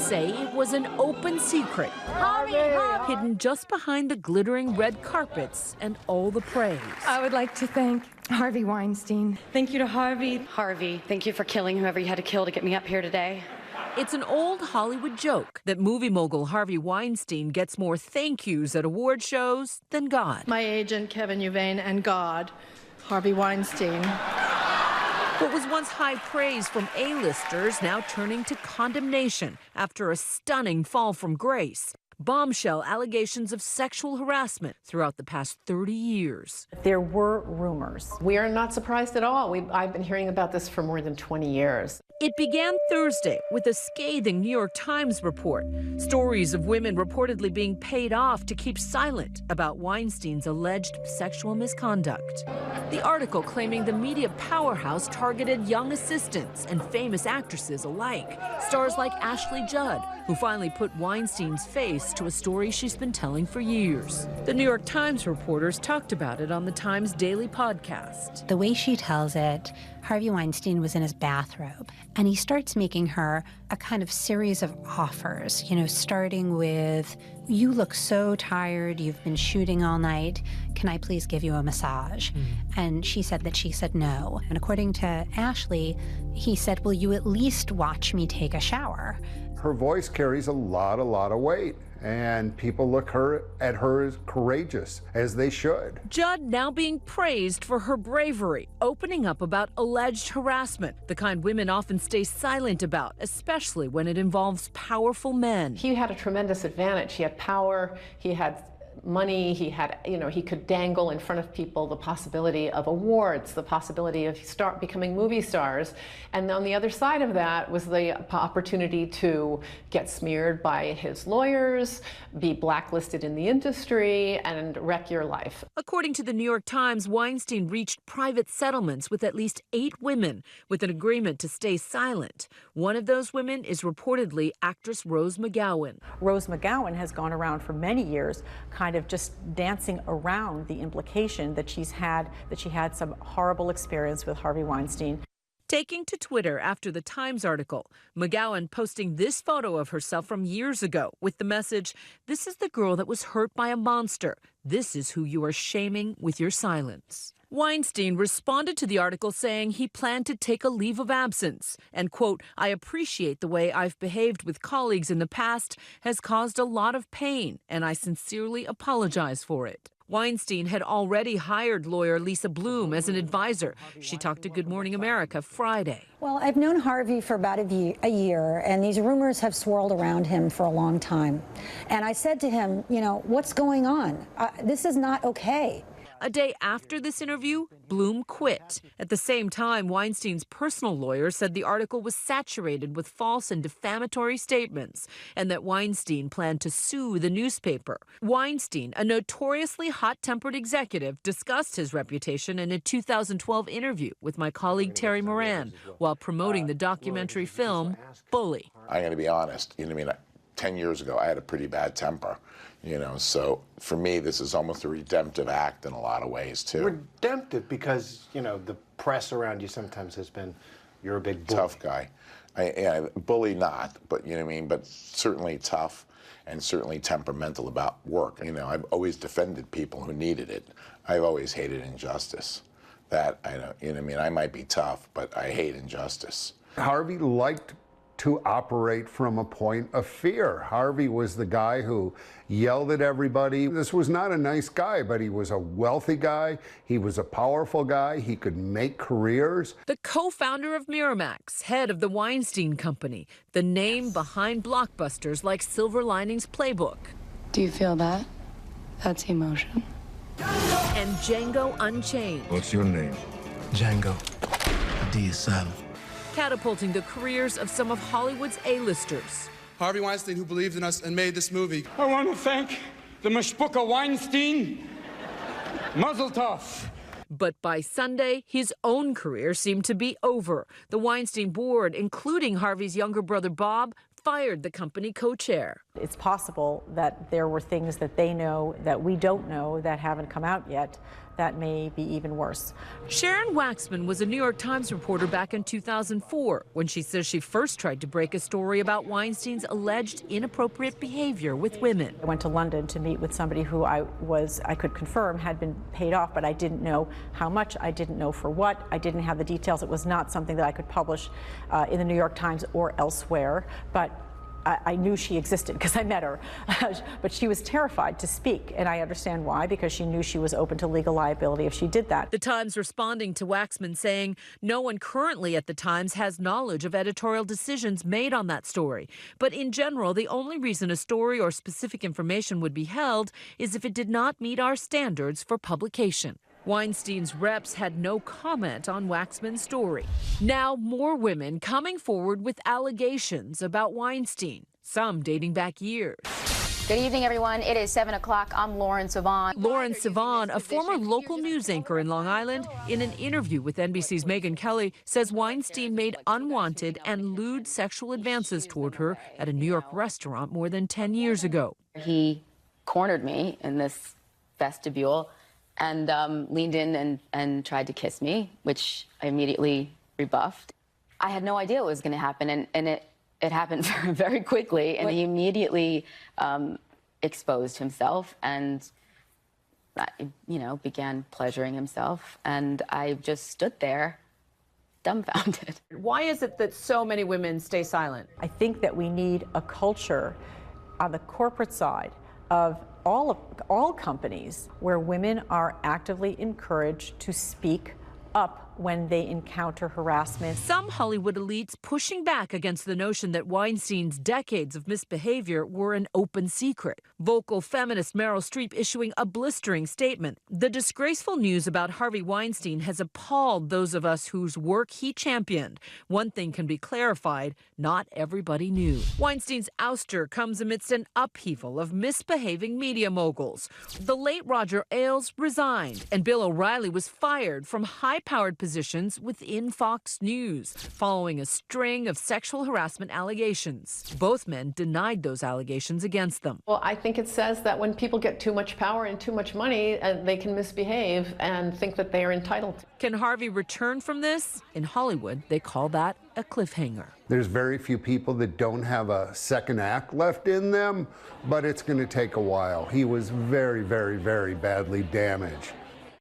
say it was an open secret, hidden just behind the glittering red carpets and all the praise. I would like to thank Harvey Weinstein. Thank you to Harvey. Harvey, thank you for killing whoever you had to kill to get me up here today. It's an old Hollywood joke that movie mogul Harvey Weinstein gets more thank yous at award shows than God. My agent, Kevin Uvain, and God, Harvey Weinstein. What was once high praise from A-listers now turning to condemnation after a stunning fall from grace. Bombshell allegations of sexual harassment throughout the past 30 years. There were rumors. We are not surprised at all. I've been hearing about this for more than 20 years. It began Thursday with a scathing New York Times report. Stories of women reportedly being paid off to keep silent about Weinstein's alleged sexual misconduct. The article claiming the media powerhouse targeted young assistants and famous actresses alike. Stars like Ashley Judd, who finally put Weinstein's face to a story she's been telling for years. The New York Times reporters talked about it on the Times Daily podcast. The way she tells it, Harvey Weinstein was in his bathrobe, and he starts making her a kind of series of offers, starting with, you look so tired, you've been shooting all night, can I please give you a massage? And she said no. And according to Ashley, he said, will you at least watch me take a shower? Her voice carries a lot of weight, and people look at her as courageous, as they should. Judd now being praised for her bravery, opening up about alleged harassment, the kind women often stay silent about, especially when it involves powerful men. He had a tremendous advantage. He had power, he had money, he had, he could dangle in front of people the possibility of awards, the possibility of becoming movie stars. And on the other side of that was the opportunity to get smeared by his lawyers, be blacklisted in the industry, and wreck your life. According to the New York Times, Weinstein reached private settlements with at least 8 women with an agreement to stay silent. One of those women is reportedly actress Rose McGowan. Rose McGowan has gone around for many years kind of just dancing around the implication that she had some horrible experience with Harvey Weinstein. Taking to Twitter after the Times article, McGowan posting this photo of herself from years ago with the message, "This is the girl that was hurt by a monster. This is who you are shaming with your silence." Weinstein responded to the article saying he planned to take a leave of absence and, quote, "I appreciate the way I've behaved with colleagues in the past has caused a lot of pain, and I sincerely apologize for it." Weinstein had already hired lawyer Lisa Bloom as an advisor. She talked to Good Morning America Friday. Well, I've known Harvey for about a year, and these rumors have swirled around him for a long time. And I said to him, what's going on? This is not okay. A day after this interview, Bloom quit. At the same time, Weinstein's personal lawyer said the article was saturated with false and defamatory statements and that Weinstein planned to sue the newspaper. Weinstein, a notoriously hot-tempered executive, discussed his reputation in a 2012 interview with my colleague Terry Moran while promoting the documentary film Bully. I'm going to be honest, 10 years ago, I had a pretty bad temper. So for me, this is almost a redemptive act in a lot of ways, too. Redemptive because, the press around you sometimes has been, you're a big bully. Tough guy. Bully not, but, but certainly tough and certainly temperamental about work. I've always defended people who needed it. I've always hated injustice. I might be tough, but I hate injustice. Harvey liked to operate from a point of fear. Harvey was the guy who yelled at everybody. This was not a nice guy, but he was a wealthy guy. He was a powerful guy. He could make careers. The co-founder of Miramax, head of the Weinstein Company, the name behind blockbusters like Silver Linings Playbook. Do you feel that? That's emotion. And Django Unchained. What's your name? Django. D is silent. Catapulting the careers of some of Hollywood's A-listers. Harvey Weinstein, who believed in us and made this movie. I want to thank the Mashpuka Weinstein. Mazel tov. But by Sunday, his own career seemed to be over. The Weinstein board, including Harvey's younger brother Bob, fired the company co-chair. It's possible that there were things that they know that we don't know that haven't come out yet that may be even worse. Sharon Waxman was a New York Times reporter back in 2004 when she says she first tried to break a story about Weinstein's alleged inappropriate behavior with women. I went to London to meet with somebody who I could confirm had been paid off, but I didn't know how much, I didn't know for what, I didn't have the details. It was not something that I could publish in the New York Times or elsewhere, but I knew she existed because I met her, but she was terrified to speak, and I understand why, because she knew she was open to legal liability if she did that. The Times responding to Waxman saying no one currently at the Times has knowledge of editorial decisions made on that story. But in general, the only reason a story or specific information would be held is if it did not meet our standards for publication. Weinstein's reps had no comment on Waxman's story. Now more women coming forward with allegations about Weinstein, some dating back years. Good evening, everyone. It is 7 o'clock. I'm Lauren Sivan. Lauren Sivan, a former local news anchor in Long Island, in an interview with NBC's Megyn Kelly, says Weinstein made unwanted and lewd sexual advances toward her at a New York restaurant more than 10 years ago. He cornered me in this vestibule and leaned in and tried to kiss me, which I immediately rebuffed. I had no idea what was going to happen, and it happened very quickly, and he immediately exposed himself and, began pleasuring himself, and I just stood there dumbfounded. Why is it that so many women stay silent? I think that we need a culture on the corporate side of all companies where women are actively encouraged to speak up when they encounter harassment. Some Hollywood elites pushing back against the notion that Weinstein's decades of misbehavior were an open secret. Vocal feminist Meryl Streep issuing a blistering statement. The disgraceful news about Harvey Weinstein has appalled those of us whose work he championed. One thing can be clarified, not everybody knew. Weinstein's ouster comes amidst an upheaval of misbehaving media moguls. The late Roger Ailes resigned, and Bill O'Reilly was fired from high-powered positions within Fox News, following a string of sexual harassment allegations. Both men denied those allegations against them. Well, I think it says that when people get too much power and too much money, they can misbehave and think that they are entitled to. Can Harvey return from this? In Hollywood, they call that a cliffhanger. There's very few people that don't have a second act left in them, but it's going to take a while. He was very, very, very badly damaged.